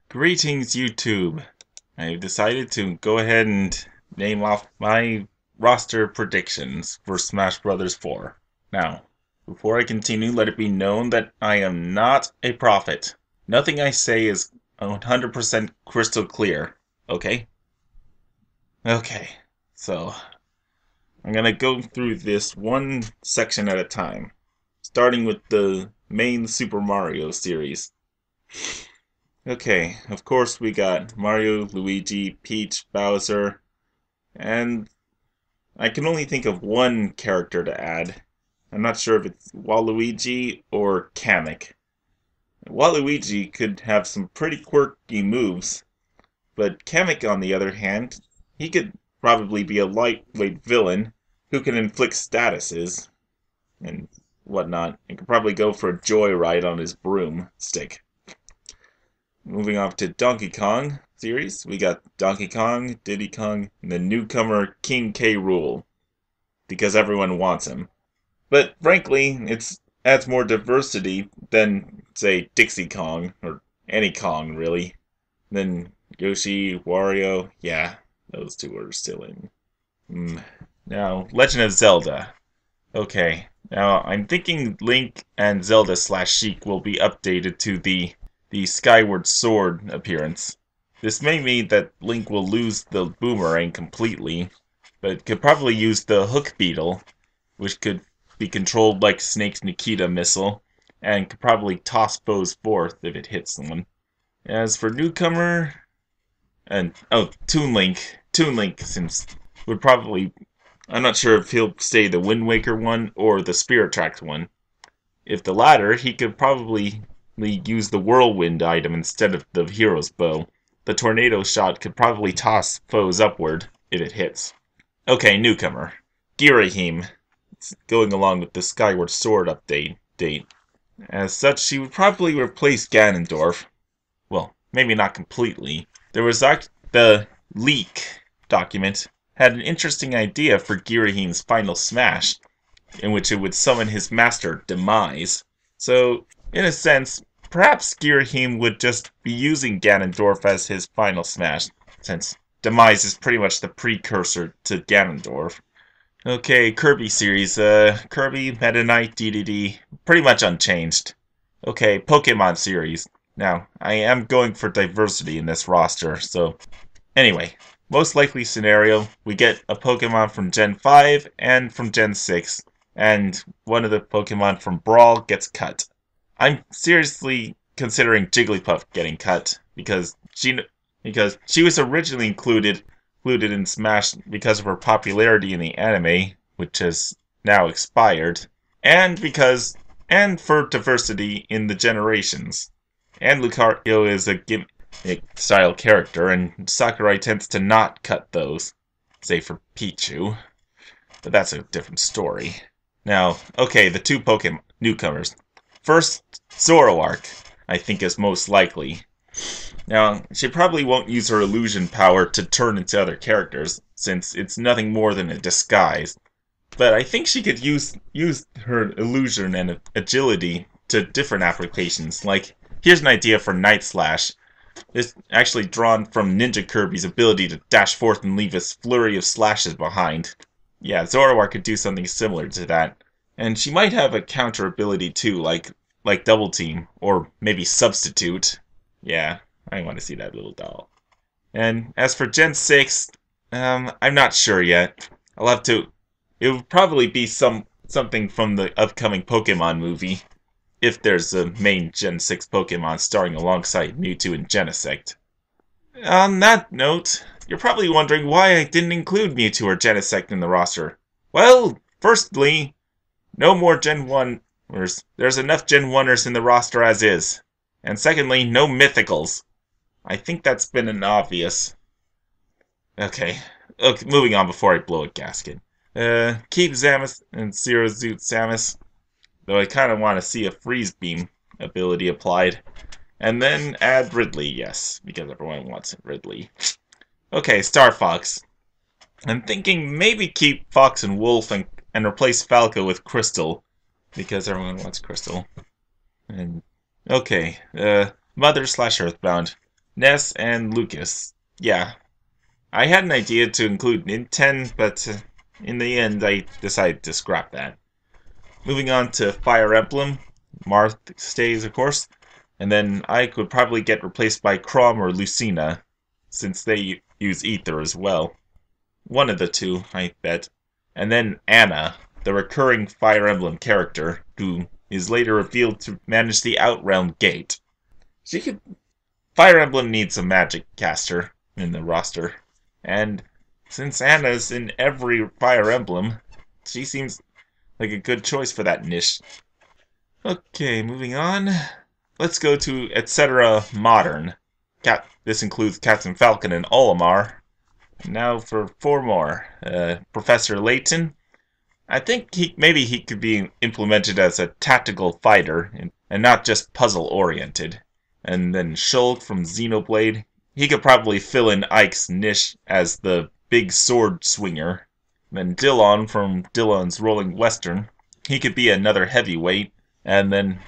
Greetings, YouTube. I've decided to go ahead and name off my roster predictions for Smash Bros. 4. Now, before I continue, let it be known that I am not a prophet. Nothing I say is 100% crystal clear, okay? Okay, so I'm gonna go through this one section at a time, starting with the main Super Mario series. Okay, of course we got Mario, Luigi, Peach, Bowser, and I can only think of one character to add. I'm not sure if it's Waluigi or Kamek. Waluigi could have some pretty quirky moves, but Kamek, on the other hand, he could probably be a lightweight villain who can inflict statuses and whatnot, and could probably go for a joyride on his broomstick. Moving on to Donkey Kong series, we got Donkey Kong, Diddy Kong, and the newcomer King K. Rool, because everyone wants him. But frankly, it adds more diversity than, say, Dixie Kong, or any Kong, really. Then Yoshi, Wario, yeah, those two are still in. Now, Legend of Zelda. Okay, now I'm thinking Link and Zelda/Sheik will be updated to the Skyward Sword appearance. This may mean that Link will lose the boomerang completely, but could probably use the Hook Beetle, which could be controlled like Snake's Nikita missile, and could probably toss foes forth if it hits someone. As for newcomer, Toon Link would probably, I'm not sure if he'll stay the Wind Waker one or the Spirit Tracks one. If the latter, he could probably use the Whirlwind item instead of the Hero's Bow. The Tornado Shot could probably toss foes upward if it hits. Okay, newcomer. Girahim. It's going along with the Skyward Sword update. As such, she would probably replace Ganondorf. Well, maybe not completely. There was the leak document had an interesting idea for Girahim's final smash, in which it would summon his master, Demise. So, in a sense, perhaps Girahim would just be using Ganondorf as his final smash, since Demise is pretty much the precursor to Ganondorf. Okay, Kirby series. Kirby, Meta Knight, DDD, pretty much unchanged. Okay, Pokemon series. Now, I am going for diversity in this roster, so anyway, most likely scenario, we get a Pokemon from Gen 5 and from Gen 6, and one of the Pokemon from Brawl gets cut. I'm seriously considering Jigglypuff getting cut, because she was originally included in Smash because of her popularity in the anime, which has now expired, and for diversity in the generations. And Lucario is a gimmick-style character, and Sakurai tends to not cut those, say for Pichu. But that's a different story. Now, okay, the two Pokemon newcomers. First, Zoroark, I think is most likely. Now, she probably won't use her illusion power to turn into other characters, since it's nothing more than a disguise. But I think she could use her illusion and agility to different applications, like, here's an idea for Night Slash. It's actually drawn from Ninja Kirby's ability to dash forth and leave a flurry of slashes behind. Yeah, Zoroark could do something similar to that. And she might have a counter ability too, like Double Team, or maybe Substitute. Yeah, I want to see that little doll. And as for Gen 6, I'm not sure yet. It would probably be something from the upcoming Pokemon movie, if there's a main Gen 6 Pokemon starring alongside Mewtwo and Genesect. On that note, you're probably wondering why I didn't include Mewtwo or Genesect in the roster. Well, firstly, no more Gen 1ers. There's enough Gen 1ers in the roster as is. And secondly, no Mythicals. I think that's been an obvious. Okay, moving on before I blow a gasket. Keep Zamus and Zero Zoot Samus, though I kind of want to see a Freeze Beam ability applied. And then add Ridley, yes, because everyone wants Ridley. Okay, Star Fox. I'm thinking maybe keep Fox and Wolf and replace Falco with Crystal, because everyone wants Crystal. And okay, Mother/Earthbound. Ness, and Lucas. Yeah, I had an idea to include Ninten, but in the end I decided to scrap that. Moving on to Fire Emblem, Marth stays, of course, and then Ike would probably get replaced by Chrom or Lucina, since they use Ether as well. One of the two, I bet. And then Anna, the recurring Fire Emblem character, who is later revealed to manage the Outrealm Gate. Fire Emblem needs a magic caster in the roster, and since Anna's in every Fire Emblem, she seems like a good choice for that niche. Okay, moving on. Let's go to Etc. Modern. This includes Captain Falcon and Olimar. Now for 4 more. Professor Layton. I think maybe he could be implemented as a tactical fighter and not just puzzle-oriented. And then Shulk from Xenoblade. He could probably fill in Ike's niche as the big sword swinger. Then Dillon from Dillon's Rolling Western. He could be another heavyweight. And then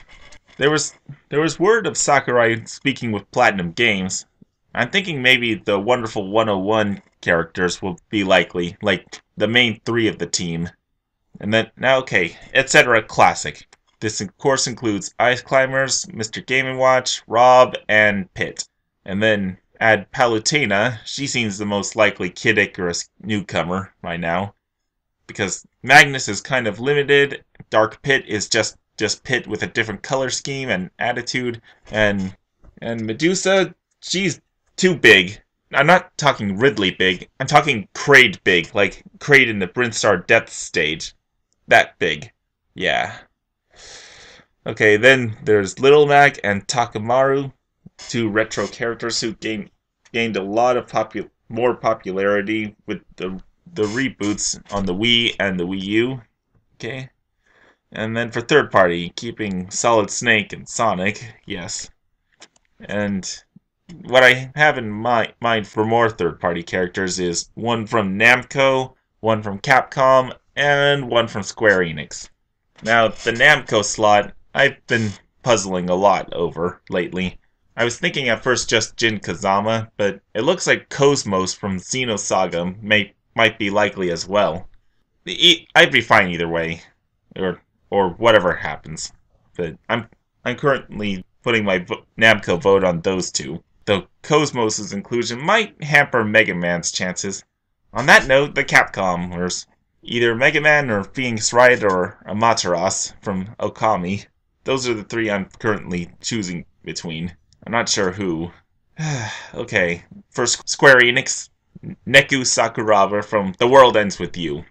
there was word of Sakurai speaking with Platinum Games. I'm thinking maybe the Wonderful 101 characters will be likely, like the main 3 of the team. And then, now okay, Etc. Classic. This of course includes Ice Climbers, Mr. Game & Watch, Rob, and Pit. And then add Palutena. She seems the most likely Kid Icarus newcomer by now. Because Magnus is kind of limited, Dark Pit is just Pit with a different color scheme and attitude, and Medusa, she's too big. I'm not talking Ridley big, I'm talking Kraid big, like Kraid in the Brinstar Depths stage. That big. Yeah. Okay, then there's Little Mac and Takamaru, 2 retro characters who gained a lot of more popularity with the reboots on the Wii and the Wii U. Okay. And then for third party, keeping Solid Snake and Sonic, yes. And what I have in mind for more third party characters is one from Namco, one from Capcom, and one from Square-Enix. Now, the Namco slot, I've been puzzling a lot over lately. I was thinking at first just Jin Kazama, but it looks like Cosmos from Xenosaga might be likely as well. I'd be fine either way, or whatever happens. But I'm currently putting my Namco vote on those 2, though Cosmos' inclusion might hamper Mega Man's chances. On that note, the Capcomers, either Mega Man or Phoenix Wright or Amaterasu from Okami. Those are the 3 I'm currently choosing between. I'm not sure who. Okay, first Square Enix, Neku Sakuraba from The World Ends With You.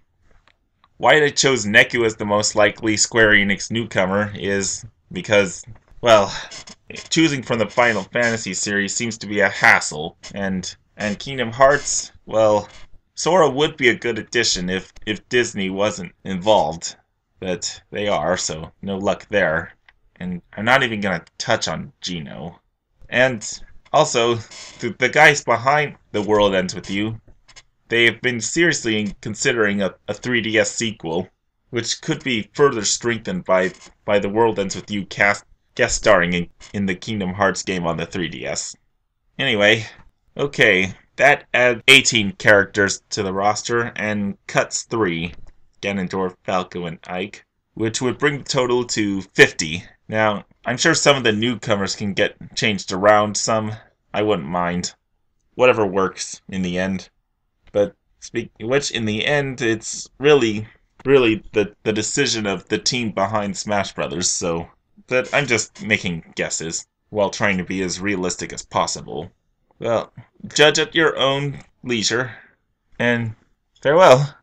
Why I chose Neku as the most likely Square Enix newcomer is because, well, choosing from the Final Fantasy series seems to be a hassle, and Kingdom Hearts, well, Sora would be a good addition if Disney wasn't involved, but they are, so no luck there. And I'm not even gonna touch on Geno. And also, the guys behind The World Ends With You, they have been seriously considering a 3DS sequel, which could be further strengthened by The World Ends With You guest starring in the Kingdom Hearts game on the 3DS. Anyway, okay, that adds 18 characters to the roster and cuts 3, Ganondorf, Falco, and Ike, which would bring the total to 50. Now, I'm sure some of the newcomers can get changed around some. I wouldn't mind. Whatever works in the end. But speaking of which, in the end, it's really the decision of the team behind Smash Brothers, so but I'm just making guesses while trying to be as realistic as possible. Well, judge at your own leisure, and farewell.